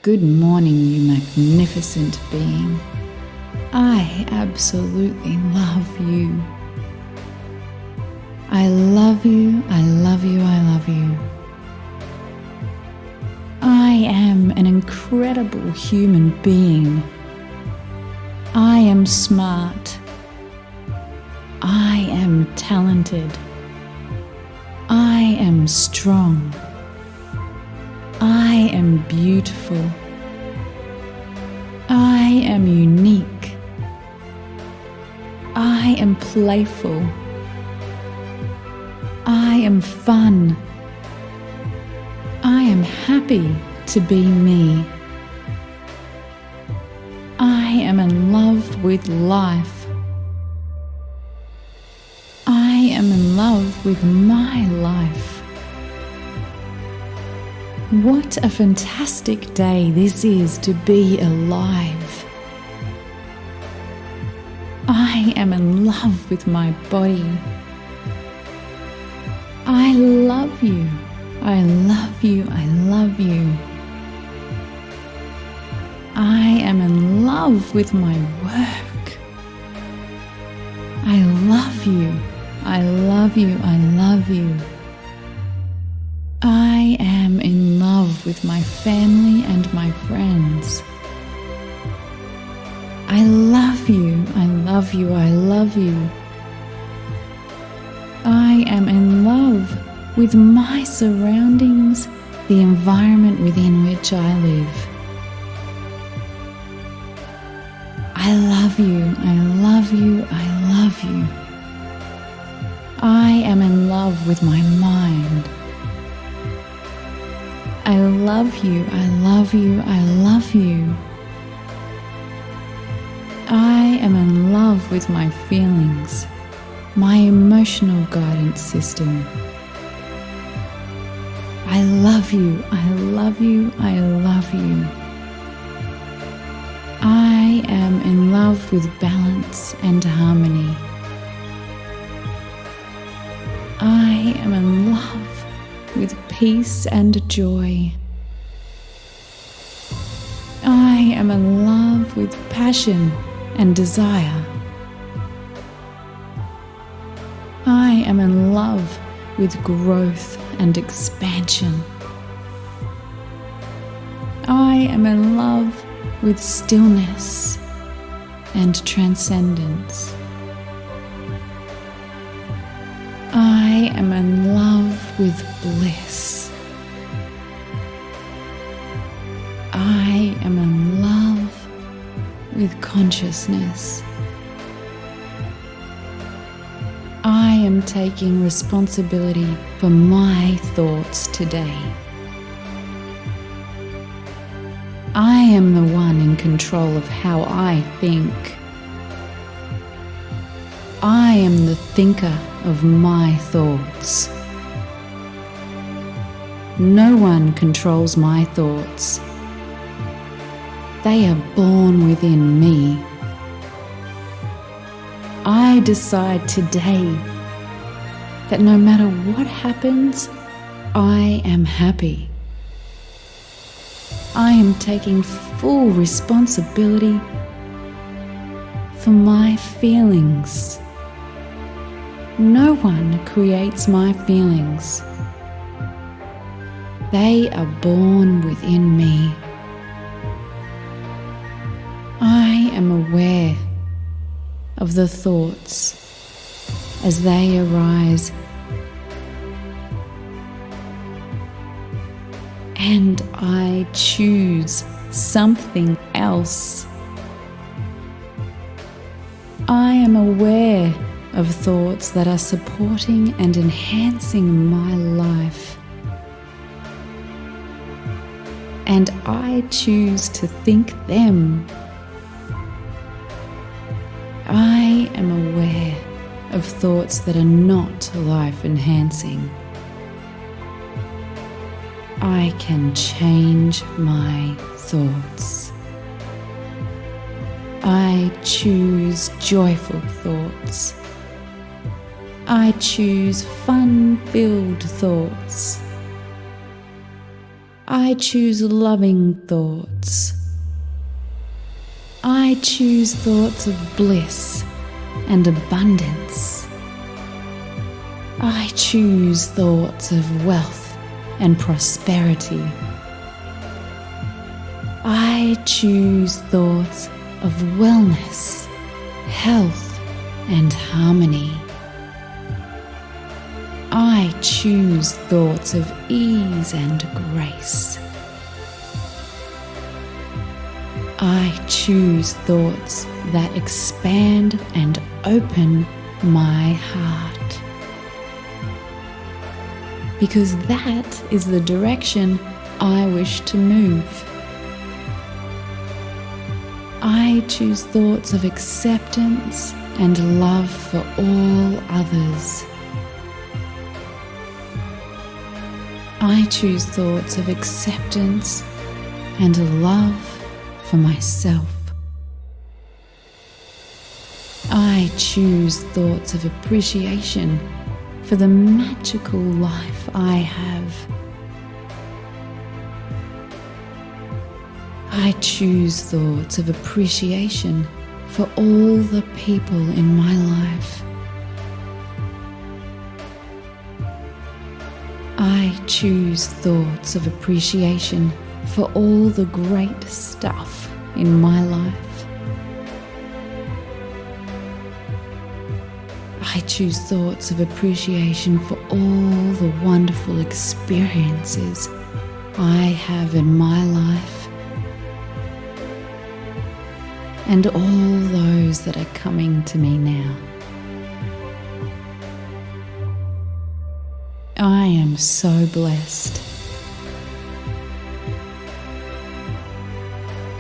Good morning, you magnificent being. I absolutely love you. I love you, I love you, I love you. I am an incredible human being. I am smart. I am talented. I am strong. I am beautiful. I am unique. I am playful. I am fun. I am happy to be me. I am in love with life. I am in love with my life. What a fantastic day this is to be alive. I am in love with my body. I love you. I love you. I love you. I am in love with my work. I love you. I love you. I love you. I am in love with my family and my friends. I love you. I love you. I love you. I am in love with my surroundings, the environment within which I live. I love you. I love you. I love you. I am in love with my mind. I love you, I love you, I love you. I am in love with my feelings, my emotional guidance system. I love you, I love you, I love you. I am in love with balance and harmony. I am in love with peace and joy. I am in love with passion and desire. I am in love with growth and expansion. I am in love with stillness and transcendence. I am in love with bliss. I am in love with consciousness. I am taking responsibility for my thoughts today. I am the one in control of how I think. I am the thinker of my thoughts. No one controls my thoughts. They are born within me. I decide today that no matter what happens, I am happy. I am taking full responsibility for my feelings. No one creates my feelings. They are born within me. I am aware of the thoughts as they arise, and I choose something else. I am aware of thoughts that are supporting and enhancing my life, and I choose to think them. I am aware of thoughts that are not life-enhancing. I can change my thoughts. I choose joyful thoughts. I choose fun-filled thoughts. I choose loving thoughts. I choose thoughts of bliss and abundance. I choose thoughts of wealth and prosperity. I choose thoughts of wellness, health, and harmony. I choose thoughts of ease and grace. I choose thoughts that expand and open my heart. Because that is the direction I wish to move. I choose thoughts of acceptance and love for all others. I choose thoughts of acceptance and love for myself. I choose thoughts of appreciation for the magical life I have. I choose thoughts of appreciation for all the people in my life. I choose thoughts of appreciation for all the great stuff in my life. I choose thoughts of appreciation for all the wonderful experiences I have in my life and all those that are coming to me now. I am so blessed.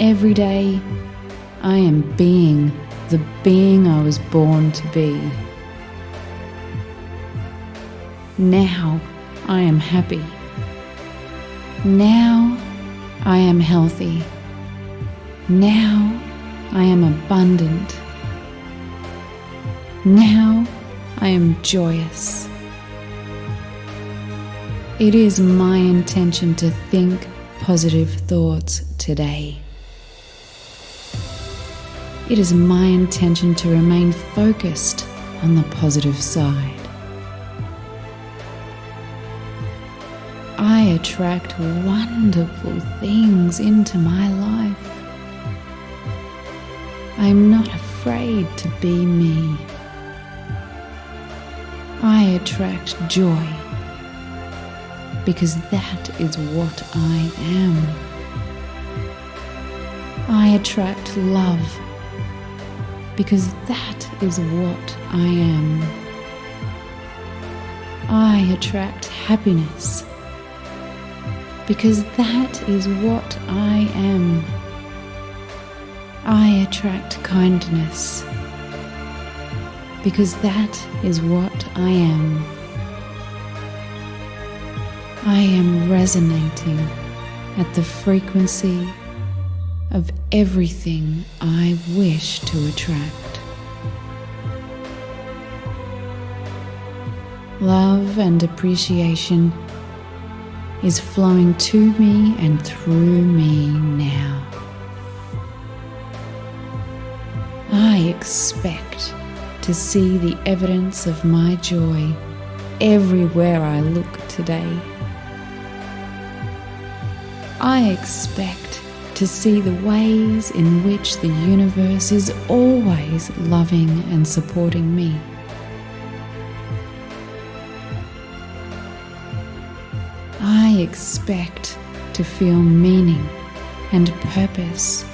Every day, I am being the being I was born to be. Now, I am happy. Now, I am healthy. Now, I am abundant. Now, I am joyous. It is my intention to think positive thoughts today. It is my intention to remain focused on the positive side. I attract wonderful things into my life. I am not afraid to be me. I attract joy because that is what I am. I attract love because that is what I am. I attract happiness because that is what I am. I attract kindness because that is what I am. I am resonating at the frequency of everything I wish to attract. Love and appreciation is flowing to me and through me now. I expect to see the evidence of my joy everywhere I look today. I expect to see the ways in which the universe is always loving and supporting me. I expect to feel meaning and purpose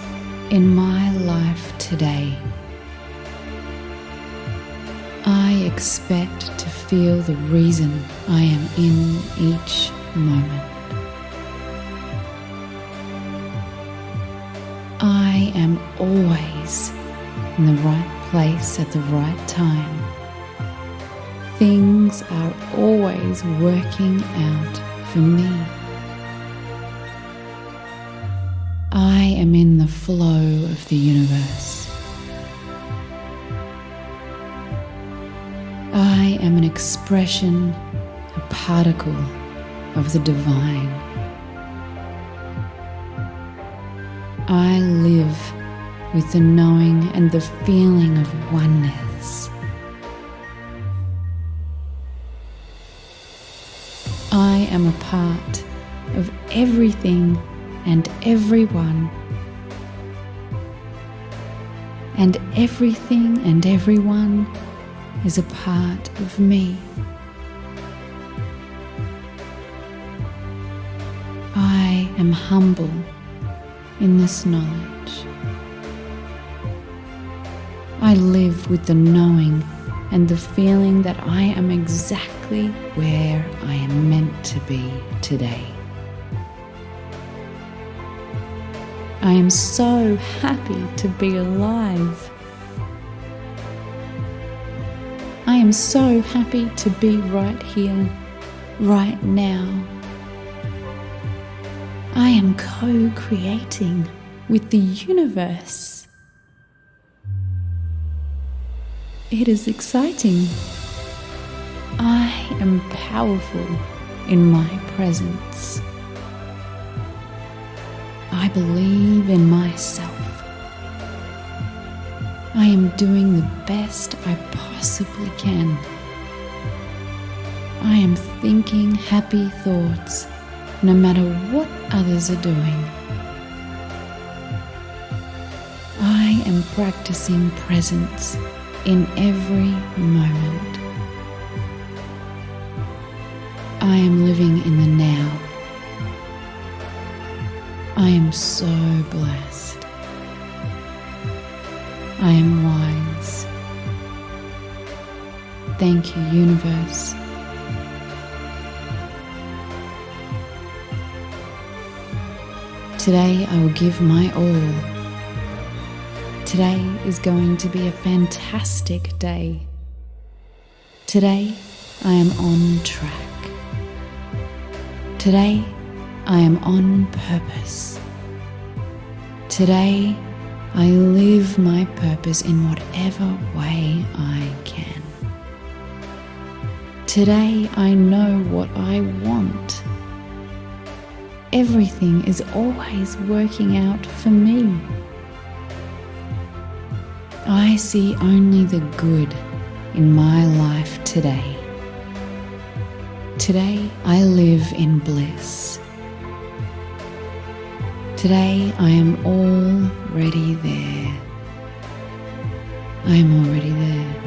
in my life today. I expect to feel the reason I am in each moment. I am always in the right place at the right time. Things are always working out for me. I am in the flow of the universe. I am an expression, a particle of the divine. I live with the knowing and the feeling of oneness. I am a part of everything and everyone, and everything and everyone is a part of me. I am humble in this knowledge. I live with the knowing and the feeling that I am exactly where I am meant to be today. I am so happy to be alive. I am so happy to be right here, right now. I am co-creating with the universe. It is exciting. I am powerful in my presence. I believe in myself. I am doing the best I possibly can. I am thinking happy thoughts no matter what others are doing. I am practicing presence in every moment. I am living in the now. I am so blessed. I am wise. Thank you, universe. Today I will give my all. Today is going to be a fantastic day. Today I am on track. Today I am on purpose. Today I live my purpose in whatever way I can. Today I know what I want. Everything is always working out for me. I see only the good in my life today. Today I live in bliss. Today I am already there. I am already there.